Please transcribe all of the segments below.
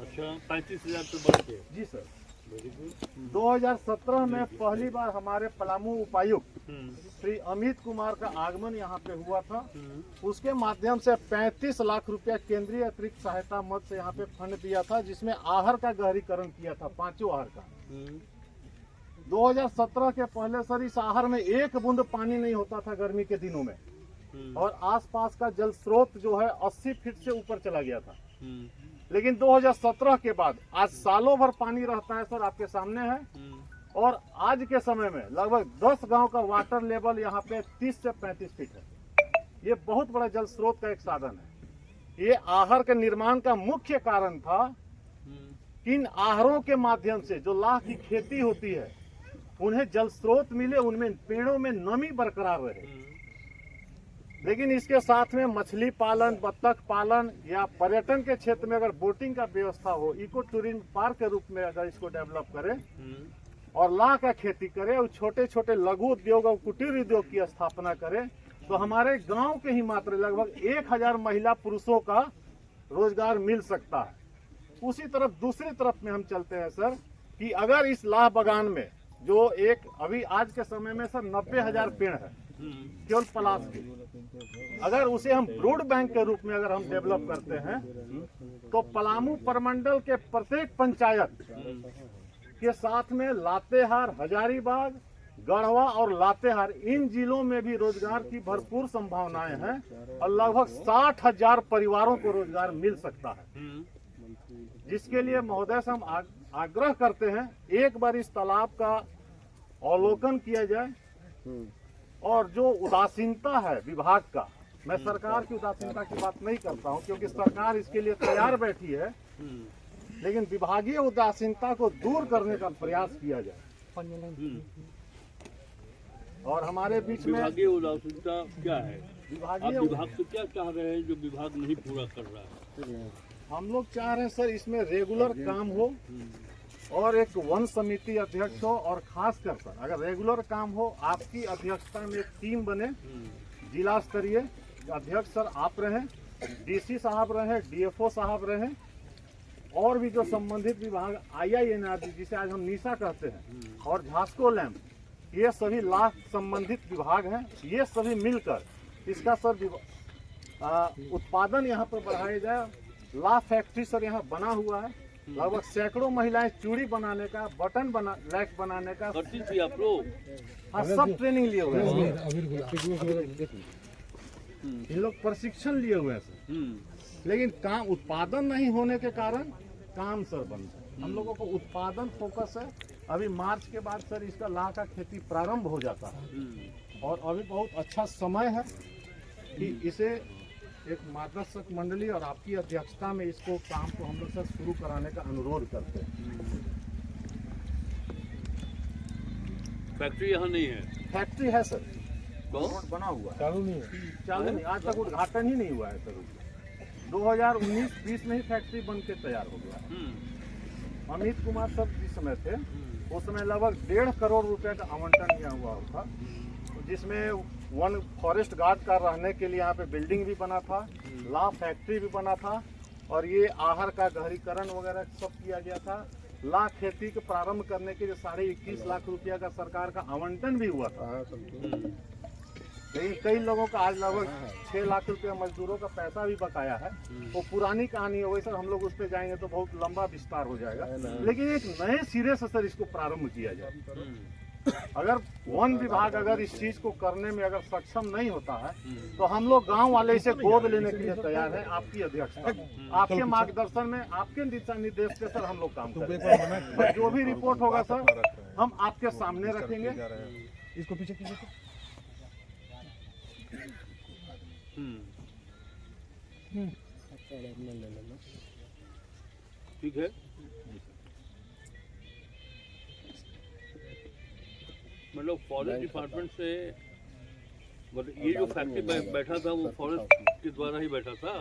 अच्छा, 35,000 पे बढ़ के। जी सर। Very good. 2017 में पहली बार हमारे पलामू उपायुक्त श्री अमित कुमार का आगमन यहाँ पे हुआ था। उसके माध्यम से 35 लाख रुपया केंद्रीय अतिरिक्त सहायता मद से यहाँ पे फंड दिया था, जिसमें आहर का गहरीकरण किया था, 5 आहर का। 2017 के पहले सर इस आहर में एक बूंद पानी नहीं होता था गर्मी के दिनों में, और आसपास का जल स्रोत जो है 80 फीट से ऊपर चला गया था। लेकिन 2017 के बाद आज सालों भर पानी रहता है सर, आपके सामने है। और आज के समय में लगभग 10 गांव का वाटर लेवल यहाँ पे 30 से 35 फीट है। ये बहुत बड़ा जल स्रोत का एक साधन है। ये आहर के निर्माण का मुख्य कारण था कि इन आहरों के माध्यम से जो लाख की खेती होती है उन्हें जल स्रोत मिले, उनमें पेड़ों में नमी बरकरार रहे। लेकिन इसके साथ में मछली पालन, बत्तख पालन या पर्यटन के क्षेत्र में अगर बोटिंग का व्यवस्था हो, इको टूरिज्म पार्क के रूप में अगर इसको डेवलप करें और लाख का खेती करें और छोटे छोटे लघु उद्योग और कुटीर उद्योग की स्थापना करें, तो हमारे गांव के ही मात्र लगभग 1000 महिला पुरुषों का रोजगार मिल सकता है। उसी तरफ दूसरी तरफ में हम चलते हैं सर कि अगर इस लाह बगान में जो एक अभी आज के समय में सर 90,000 पेड़ है केवल पलाश के, अगर उसे हम ब्रूड बैंक के रूप में अगर हम डेवलप करते हैं तो पलामू प्रमंडल के प्रत्येक पंचायत के साथ में लातेहार, हजारीबाग, गढ़वा और लातेहार इन जिलों में भी रोजगार की भरपूर संभावनाएं हैं और लगभग 60,000 परिवारों को रोजगार मिल सकता है। जिसके लिए महोदय से हम आग्रह करते हैं एक बार इस तालाब का अवलोकन किया जाए। और जो उदासीनता है विभाग का, मैं सरकार की उदासीनता की बात नहीं करता हूं क्योंकि सरकार इसके लिए तैयार बैठी है, लेकिन विभागीय उदासीनता को दूर करने का प्रयास किया जाए। और हमारे बीच में विभागीय उदासीनता क्या है? आप विभागीय विभाग से क्या चाह रहे हैं जो विभाग नहीं पूरा कर रहा है? हम लोग चाह रहे हैं सर इसमें रेगुलर काम हो और एक वन समिति अध्यक्ष हो, और खास कर सर अगर रेगुलर काम हो आपकी अध्यक्षता में एक टीम बने, जिला स्तरीय अध्यक्ष सर आप रहें, डीसी साहब रहें, डीएफओ साहब रहें, और भी जो संबंधित विभाग IINRG जिसे आज हम निशा कहते हैं और झास्को लैम्प, ये सभी लाख संबंधित विभाग हैं, ये सभी मिलकर इसका सर उत्पादन यहाँ पर बढ़ाया जाए। ला फैक्ट्री सर यहाँ बना हुआ है, लगभग सैकड़ों महिलाएं चूड़ी बनाने का, बटन लैक्स बनाने का करती थी आप लोग? हाँ, सब ट्रेनिंग लिए हुए हैं। इन लोग प्रशिक्षण लिए हुए हैं सर, लेकिन काम उत्पादन नहीं होने के कारण काम सर बंद है। हम लोगों को उत्पादन फोकस है। अभी मार्च के बाद सर इसका लाह का खेती प्रारंभ हो जाता है और अभी बहुत अच्छा समय है कि इसे एक मार्गदर्शक मंडली और आपकी अध्यक्षता में इसको काम को हम लोग सर शुरू कराने का अनुरोध करते हैं। फैक्ट्री यहाँ नहीं है? फैक्ट्री है सर, तो रोड बना हुआ है, चालू नहीं है। चालू नहीं, आज तक उद्घाटन ही नहीं हुआ है सर। 2019-20 में ही फैक्ट्री बन के तैयार हो गया। अमित कुमार सर जिस समय थे उस समय लगभग 1.5 करोड़ रुपए का आवंटन किया हुआ था, जिसमें वन फॉरेस्ट गार्ड का रहने के लिए यहाँ पे बिल्डिंग भी बना था, ला फैक्ट्री भी बना था, और ये आहर का गहरीकरण वगैरह सब किया गया था। ला खेती को प्रारंभ करने के लिए 21.5 लाख रुपया का सरकार का आवंटन भी हुआ था। लेकिन कई लोगों का आज लगभग 6 लाख रुपया मजदूरों का पैसा भी बकाया है। वो पुरानी कहानी है, वैसे हम लोग उस पर जाएंगे तो बहुत लंबा विस्तार हो जाएगा, लेकिन एक नए सिरे से सर इसको प्रारंभ किया जाए। अगर वन विभाग अगर इस चीज को करने में अगर सक्षम नहीं होता है तो हम लोग गांव वाले इसे गोद लेने के लिए तैयार हैं। आपकी अध्यक्षता, आपके मार्गदर्शन में, आपके दिशा निर्देश पे सर हम लोग काम करेंगे। जो भी रिपोर्ट होगा सर हम आपके सामने रखेंगे। इसको पीछे कीजिए। ठीक है, मतलब फॉरेस्ट डिपार्टमेंट से, मतलब ये जो फैक्ट्री बैठा था वो फॉरेस्ट के द्वारा ही बैठा था।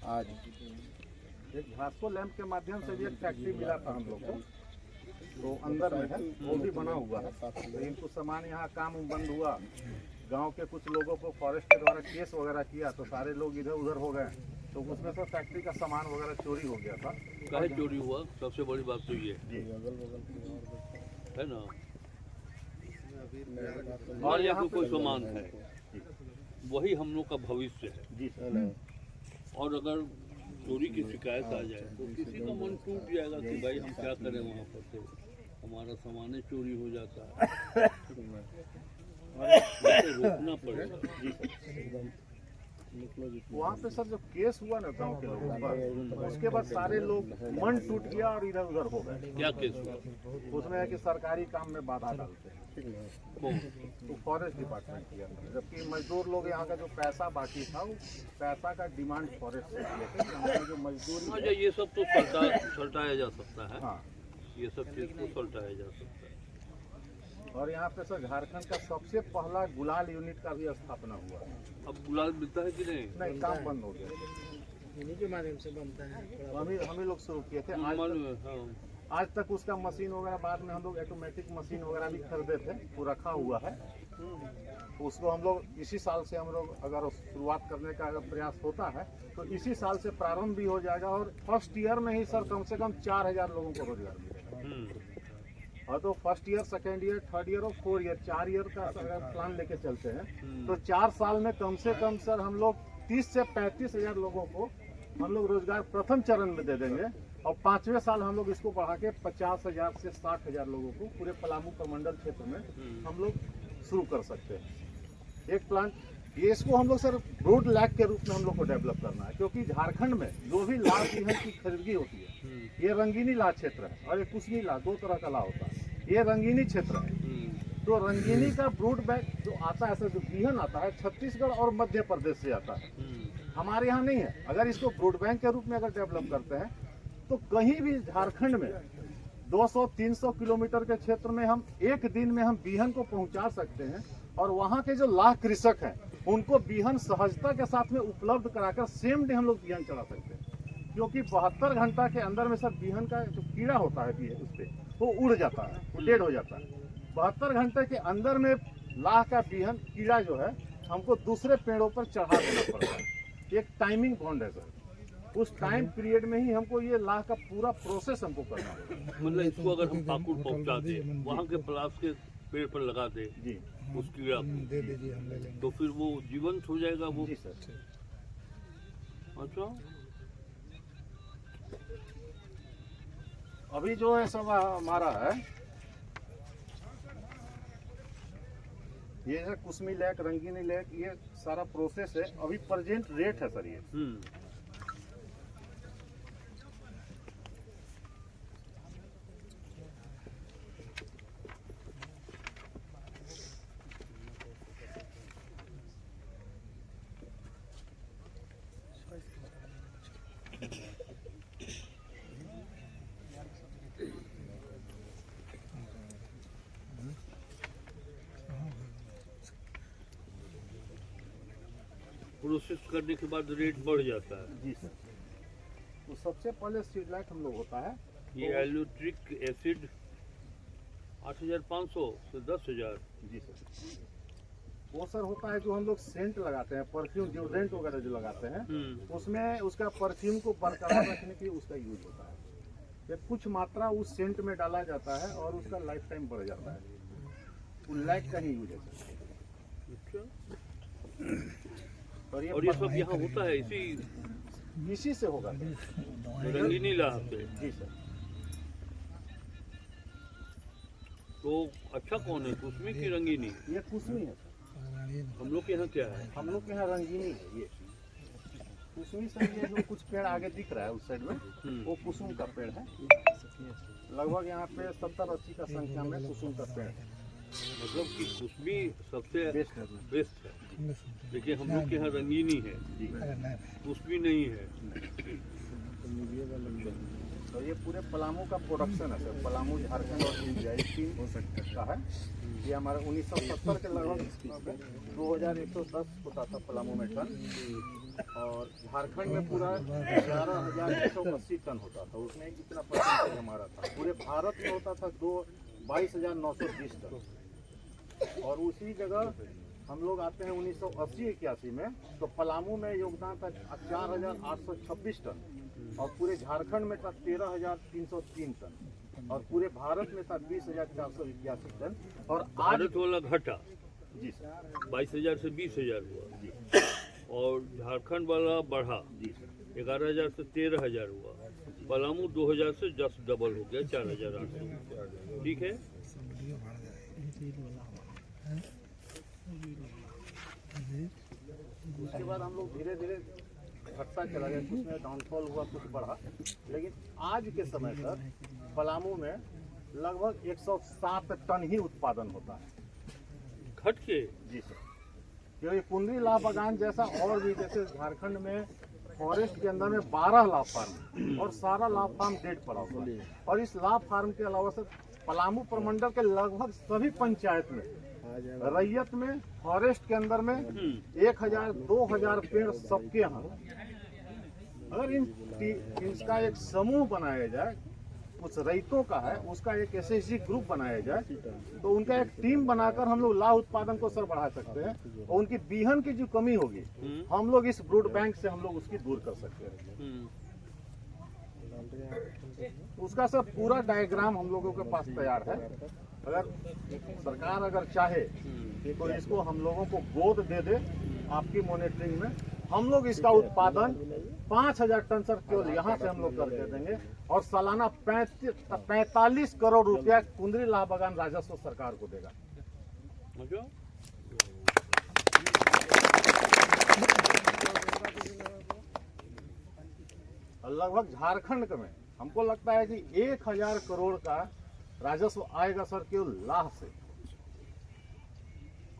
आज एक झास्को लैम्प के माध्यम से भी एक फैक्ट्री मिला था हम लोग को, तो अंदर में है, वो भी बना हुआ है। लेकिन कुछ सामान यहाँ काम बंद हुआ, गांव के कुछ लोगों को फॉरेस्ट के द्वारा केस वगैरह किया तो सारे लोग इधर उधर हो गए। तो उसमें से फैक्ट्री का सामान वगैरह चोरी हो गया था। काहे चोरी हुआ? सबसे बड़ी बात तो ये जी। है ना। और और यहाँ यहाँ पे कोई सामान है, वही हम लोग का भविष्य है। जी सर। और अगर चोरी की शिकायत आ जाए तो किसी का मन टूट जाएगा कि भाई हम क्या करें, वहाँ पर तो हमारा सामान चोरी हो जाता है। तो रोकना पड़ेगा। जी सर। वहाँ पे सर जो केस हुआ ना गांव के लोगों पर, उसके बाद सारे लोग मन टूट गया और इधर उधर हो गए। क्या केस हुआ? उसमें है कि सरकारी काम में बाधा डालते हैं, कौन? तो फॉरेस्ट डिपार्टमेंट किया था, जबकि मजदूर लोग यहाँ का जो पैसा बाकी था वो पैसा का डिमांड फॉरेस्ट से किए थे कि हमारी जो मजदूरी अच्छा, ये सब तो सल्टाया जा सकता है। हाँ। ये सब चीज को सल्टाया जा सकता है। और यहाँ पे सर झारखंड का सबसे पहला गुलाल यूनिट का भी स्थापना हुआ। अब गुलाल मिलता है कि नहीं? नहीं, काम बंद हो गया। इन्हीं के माध्यम से बनता है। हम ही लोग शुरू किए थे। आज तक उसका मशीन वगैरह, बाद में हम लोग ऑटोमेटिक मशीन वगैरह भी खरीदे थे, वो रखा हुआ है। तो उसको हम लोग इसी साल से हम लोग अगर शुरुआत करने का अगर प्रयास होता है तो इसी साल से प्रारंभ भी हो जाएगा। और फर्स्ट ईयर में ही सर कम से कम 4000 लोगों को रोजगार मिलेगा। और तो first year, second year, third year और 4 ईयर, 4 ईयर का अगर प्लान लेके चलते हैं तो 4 साल में कम से कम सर हम लोग 30 से 35 हजार लोगों को हम लोग रोजगार प्रथम चरण में दे देंगे। और 5वें साल हम लोग इसको बढ़ा के 50,000 से 60,000 लोगों को पूरे पलामू प्रमंडल क्षेत्र में हम लोग शुरू कर सकते हैं एक प्लांट। ये इसको हम लोग सर ब्रोड लैक के रूप में हम लोग को डेवलप करना है, क्योंकि झारखंड में जो भी लाह तिलहन की खरीदी होती है ये रंगीनी लाह क्षेत्र है और ये कुसमी लाह, 2 तरह का लाह होता है। ये रंगीनी क्षेत्र है। तो रंगीनी का ब्रूड बैग जो आता है, जो बिहन आता है, छत्तीसगढ़ और मध्य प्रदेश से आता है, हमारे यहाँ नहीं है। अगर इसको ब्रूड बैंक के रूप में अगर डेवलप करते हैं तो कहीं भी झारखंड में 200-300 किलोमीटर के क्षेत्र में हम एक दिन में हम बिहन को पहुंचा सकते हैं। और वहाँ के जो लाह कृषक हैं उनको बिहन सहजता के साथ में उपलब्ध कराकर सेम डे हम लोग बिहन चढ़ा सकते हैं, क्योंकि 72 घंटा के अंदर में सर बिहन का जो कीड़ा होता है उस पर वो उड़ जाता है, वो डेड हो जाता है। 72 घंटे के अंदर में लाह का बिहन कीड़ा जो है हमको दूसरे पेड़ों पर चढ़ा देना पड़ता है। एक टाइमिंग बॉन्ड है सर, उस टाइम पीरियड में ही हमको ये लाह का पूरा प्रोसेस हमको करना होगा। मतलब इसको अगर हम पाकुड़ पहुंचा दे, वहाँ के प्लास के पेड़ पर लगा दे जी उस कीड़ा को, दे दीजिए, हम ले लेंगे। तो फिर वो जीवंत हो जाएगा वो। जी सर। अच्छा, अभी जो है सब हमारा है ये है कुसमी लेक, रंगीनी लेक, ये सारा प्रोसेस है। अभी प्रेजेंट रेट है सर ये। प्रोसेस करने के बाद रेट बढ़ जाता है। जी सर। तो सबसे पहले सीड लाइट हम लोग होता है ये एल्यूट्रिक एसिड 8,500 से 10,000। जी सर। वो सर होता है जो हम लोग सेंट लगाते हैं, परफ्यूम डिओड्रेंट वगैरह जो लगाते हैं उसमें उसका परफ्यूम को बरकरार रखने के लिए उसका यूज होता है। फिर कुछ मात्रा उस सेंट में डाला जाता है और उसका लाइफ टाइम बढ़ जाता है। वो लाइट का ही यूज है सर। और ये सब यहाँ होता है इसी से होगा रंगीनी लाह पे। जी सर। तो अच्छा कौन है, कुसमी की रंगीनी? ये कुसमी है सर। हम लोग के यहाँ क्या है? हम लोग के यहाँ रंगीनी है। ये कुसमी से ये जो कुछ पेड़ आगे दिख रहा है उस साइड में वो कुसुम का पेड़ है। लगभग यहाँ पे 70-80 का संख्या में कुसुम का पेड़ है। मतलब कि कुसमी सबसे बेस्ट है। बेस्ट है, लेकिन हम लोग के यहाँ रंगीनी है, कुसमी नहीं है। तो ये पूरे पलामू का प्रोडक्शन है सर। पलामू, झारखंड और इंडिया 3 हो सकता का है। ये हमारा 1970 के लगभग 2110 होता था पलामू में टन, और झारखंड में पूरा 11,180 टन होता था। उसमें इतना परसेंटेज हमारा था। पूरे भारत में होता था 22,920 टन। और उसी जगह हम लोग आते हैं 1980-81 में, तो पलामू में योगदान था 4,826 टन और पूरे झारखंड में था 13,303 टन और पूरे भारत में था 20,481 टन। और आज भारत वाला घटा जी सर 22,000 से 20,000 हुआ जी और झारखंड वाला बढ़ा जी सर 11,000 से 13,000 हुआ। पलामू 2,000 से 10 डबल हो गया 4,800। ठीक है। उसके बाद हम लोग धीरे धीरे घटता चला गया, कुछ में डाउनफॉल हुआ, कुछ बढ़ा, लेकिन आज के समय तक पलामू में लगभग 107 टन ही उत्पादन होता है। घट के जी सर, क्योंकि कुंदरी लाभ बागान जैसा और भी, जैसे झारखंड में फॉरेस्ट के अंदर में 12 लाभ फार्म और सारा लाभ फार्म डेट पड़ा हुआ है। और इस लाभ फार्म के अलावा सर पलामू प्रमंडल के लगभग सभी पंचायत में रैयत में फॉरेस्ट के अंदर में 1,000-2,000 पेड़ सबके यहाँ। अगर इसका एक समूह बनाया जाए, कुछ रैयतों का है, उसका एक SHG ग्रुप बनाया जाए, तो उनका एक टीम बनाकर हम लोग लाह उत्पादन को सर बढ़ा सकते हैं। और उनकी बीहन की जो कमी होगी हम लोग इस ब्रूड बैंक से हम लोग उसकी दूर कर सकते हैं। उसका सर पूरा डायग्राम हम लोगों के पास तैयार है। अगर सरकार अगर चाहे कि कोई इसको हम लोगों को गोद दे दे आपकी मॉनिटरिंग में, हम लोग इसका उत्पादन 5,000 टन सर केवल यहाँ से हम लोग करके देंगे और सालाना 45 करोड़ रुपया कुंदरी लाह बागान राजस्व सरकार को देगा। लगभग झारखंड में हमको लगता है कि 1,000 करोड़ का राजस्व आएगा सर केवल लाह से।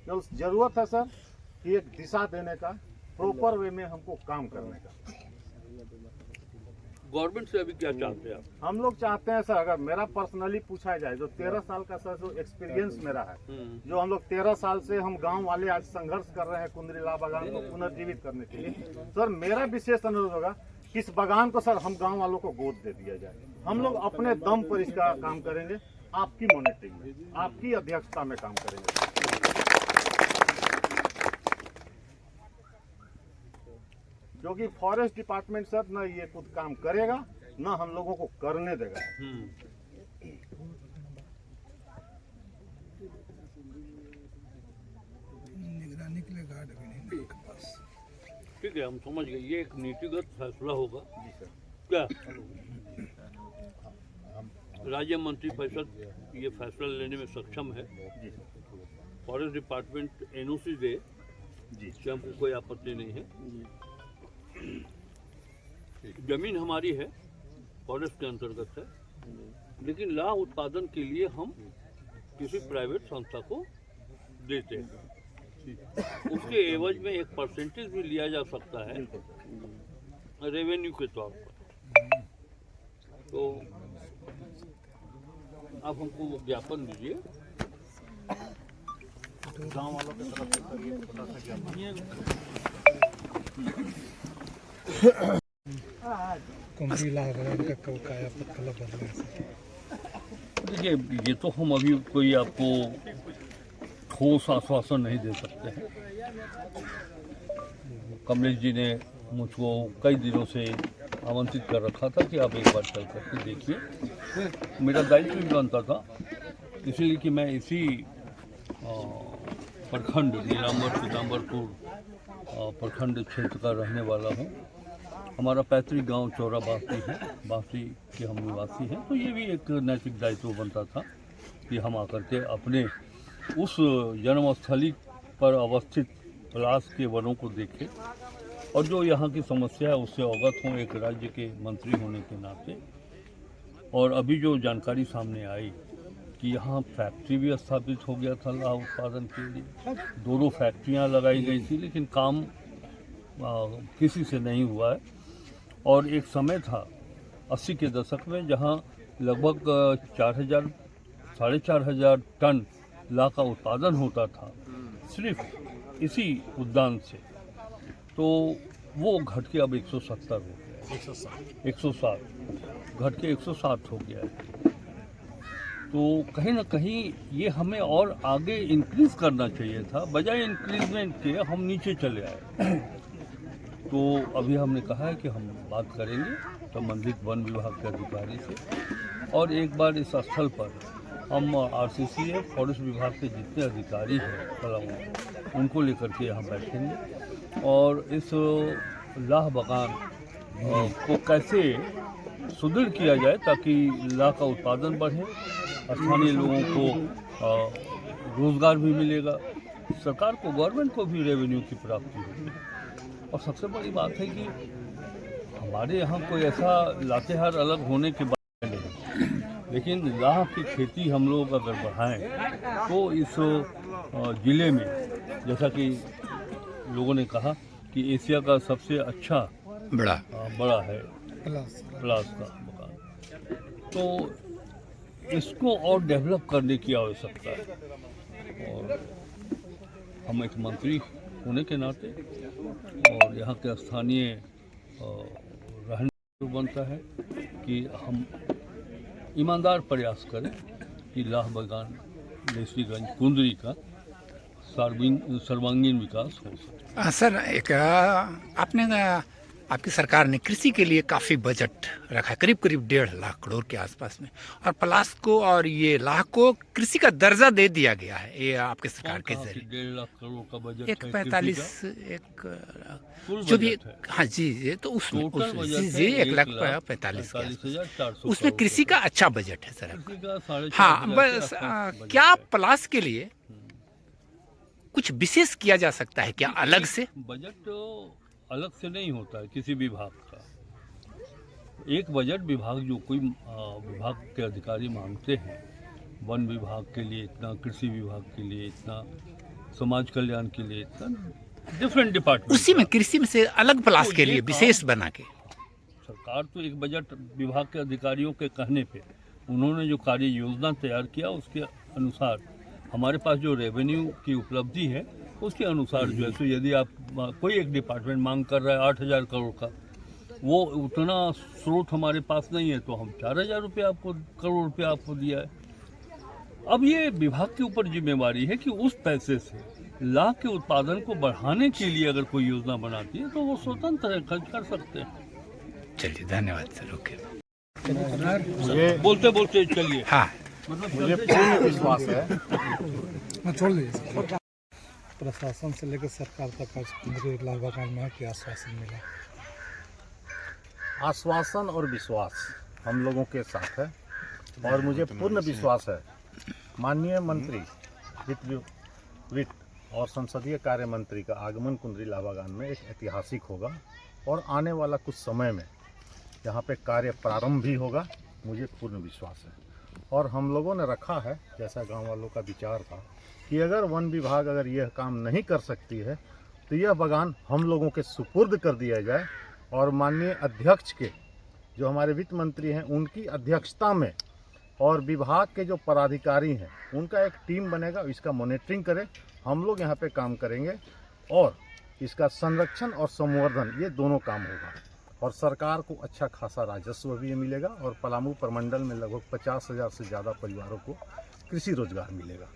केवल जरूरत है सर कि एक दिशा देने का, प्रॉपर वे में हमको काम करने का। गवर्नमेंट से अभी क्या चाहते हैं आप? हम लोग चाहते हैं सर, अगर मेरा पर्सनली पूछा जाए, जो 13 साल का सर जो एक्सपीरियंस मेरा है, जो हम लोग 13 साल से हम गांव वाले आज संघर्ष कर रहे हैं कुंदरी लाह बागान को पुनर्जीवित करने के लिए, सर मेरा विशेष अनुरोध होगा कि इस बागान को सर हम गांव वालों को गोद दे दिया जाए। हम लोग अपने दम पर इसका काम करेंगे, आपकी मॉनिटरिंग में, आपकी अध्यक्षता में काम करेंगे। जो कि फॉरेस्ट डिपार्टमेंट सर न ये कुछ काम करेगा, न हम लोगों को करने देगा। निगरानी के लिए गार्ड भी नहीं है उनके पास। ठीक है, हम समझ गए। ये एक नीतिगत फैसला होगा जी सर। क्या राज्य मंत्रिपरिषद ये फैसला लेने में सक्षम है? जी फॉरेस्ट डिपार्टमेंट NOC दे जी कि हमको कोई आपत्ति नहीं है। जमीन हमारी है, फॉरेस्ट के अंतर्गत है, लेकिन लाह उत्पादन के लिए हम किसी प्राइवेट संस्था को देते हैं। उसके एवज में एक परसेंटेज भी लिया जा सकता है रेवेन्यू के तौर पर। तो आप हमको वो ज्ञापन दीजिए। गांव वालों की तरफ से सर ये छोटा सा ज्ञापन। कुंदरी लाह बागान का काया पत्थर बदला है। देखिए, ये तो हम अभी कोई आपको ठोस आश्वासन नहीं दे सकते हैं। कमलेश जी ने मुझको कई दिनों से आमंत्रित कर रखा था कि आप एक बार चल करके देखिए। मेरा दायित्व भी बनता था, इसलिए कि मैं इसी प्रखंड नीलाम्बर पीताम्बरपुर प्रखंड क्षेत्र का रहने वाला हूँ। हमारा पैतृक गांव चौरा बासी है, बासी के हम निवासी हैं। तो ये भी एक नैतिक दायित्व बनता था कि हम आकर के अपने उस जन्मस्थली पर अवस्थित पलाश के वनों को देखें और जो यहाँ की समस्या है उससे अवगत हों, एक राज्य के मंत्री होने के नाते। और अभी जो जानकारी सामने आई कि यहाँ फैक्ट्री भी स्थापित हो गया था लाह उत्पादन के लिए, 2 फैक्ट्रियाँ लगाई गई थी, लेकिन काम किसी से नहीं हुआ है। और एक समय था 80 के दशक में जहाँ लगभग 4,000-4,500 टन लाह का उत्पादन होता था सिर्फ इसी उद्यान से। तो वो घट के अब 170 हो गया है, 160 घट के 160 हो गया है। तो कहीं ना कहीं ये हमें और आगे इंक्रीज करना चाहिए था, बजाय इंक्रीजमेंट के हम नीचे चले आए। तो अभी हमने कहा है कि हम बात करेंगे संबंधित वन विभाग के अधिकारी से, और एक बार इस स्थल पर हम RCCF फॉरेस्ट विभाग के जितने अधिकारी हैं पलामू, उनको लेकर के यहाँ बैठेंगे और इस लाह बगान को कैसे सुदृढ़ किया जाए ताकि लाह का उत्पादन बढ़े, स्थानीय लोगों को रोजगार भी मिलेगा, सरकार को, गवर्नमेंट को भी रेवेन्यू की प्राप्ति होगी। और सबसे बड़ी बात है कि हमारे यहाँ कोई ऐसा लातेहार अलग होने के बाद नहीं, लेकिन लाह की खेती हम लोग अगर बढ़ाएं तो इस ज़िले में, जैसा कि लोगों ने कहा कि एशिया का सबसे अच्छा बड़ा है प्लास का मकान, तो इसको और डेवलप करने की आवश्यकता है। और हम एक मंत्री होने के नाते और यहाँ के स्थानीय रहने बनता है कि हम ईमानदार प्रयास करें कि लाह बगान लेस्लीगंज कुंदरी का सर्वांगीण विकास हो सके। सर, एक आपकी सरकार ने कृषि के लिए काफ़ी बजट रखा, करीब 1.5 लाख करोड़ के आसपास में, और पलास को और ये लाह को कृषि का दर्जा दे दिया गया है ये आपकी सरकार के जरिए। 1.5 लाख करोड़ का बजट एक है 45 एक कुल जो भी, बजट है। हाँ जी, तो उसमें जी 1,45,400 उसमें कृषि का अच्छा बजट है सर। कृषि का 4,500 हाँ, के बस आसपास बजट क्या है। पलास के लिए कुछ विशेष किया जा सकता है क्या अलग से? बजट तो अलग से नहीं होता है किसी विभाग का। एक बजट विभाग जो कोई विभाग के अधिकारी मांगते हैं, वन विभाग के लिए इतना, कृषि विभाग के लिए इतना, समाज कल्याण के लिए इतना, डिफरेंट डिपार्टमेंट, उसी में कृषि में से अलग पलास तो के ये लिए काम विशेष बना के सरकार तो एक बजट विभाग के अधिकारियों के कहने पे उन्होंने जो कार्य योजना तैयार किया उसके अनुसार हमारे पास जो रेवेन्यू की उपलब्धि है उसके अनुसार जो है, तो यदि आप कोई एक डिपार्टमेंट मांग कर रहा है 8,000 करोड़ का, वो उतना स्रोत हमारे पास नहीं है, तो हम 4,000 करोड़ रुपये आपको दिया है। अब ये विभाग के ऊपर जिम्मेवारी है कि उस पैसे से लाह के उत्पादन को बढ़ाने के लिए अगर कोई योजना बनाती है तो वो स्वतंत्र है, खर्च कर सकते हैं। चलिए, धन्यवाद सर। ओके, ये बोलते बोलते चलिए। हाँ, मुझे पूर्ण विश्वास है, छोड़ दीजिए। प्रशासन से लेकर सरकार तक आज कुंदरी लाह बगान में क्या आश्वासन मिला? आश्वासन और विश्वास हम लोगों के साथ है, और मुझे पूर्ण विश्वास है माननीय मंत्री वित्त और संसदीय कार्य मंत्री का आगमन कुंदरी लाह बगान में एक ऐतिहासिक होगा, और आने वाला कुछ समय में यहाँ पे कार्य प्रारंभ भी होगा, मुझे पूर्ण विश्वास है। और हम लोगों ने रखा है, जैसा गांव वालों का विचार था कि अगर वन विभाग अगर यह काम नहीं कर सकती है तो यह बगान हम लोगों के सुपुर्द कर दिया जाए, और माननीय अध्यक्ष के जो हमारे वित्त मंत्री हैं उनकी अध्यक्षता में और विभाग के जो पदाधिकारी हैं उनका एक टीम बनेगा, इसका मॉनिटरिंग करे, हम लोग यहाँ पे काम करेंगे और इसका संरक्षण और संवर्धन ये दोनों काम होगा, और सरकार को अच्छा खासा राजस्व भी मिलेगा, और पलामू प्रमंडल में लगभग 50,000 से ज़्यादा परिवारों को कृषि रोजगार मिलेगा।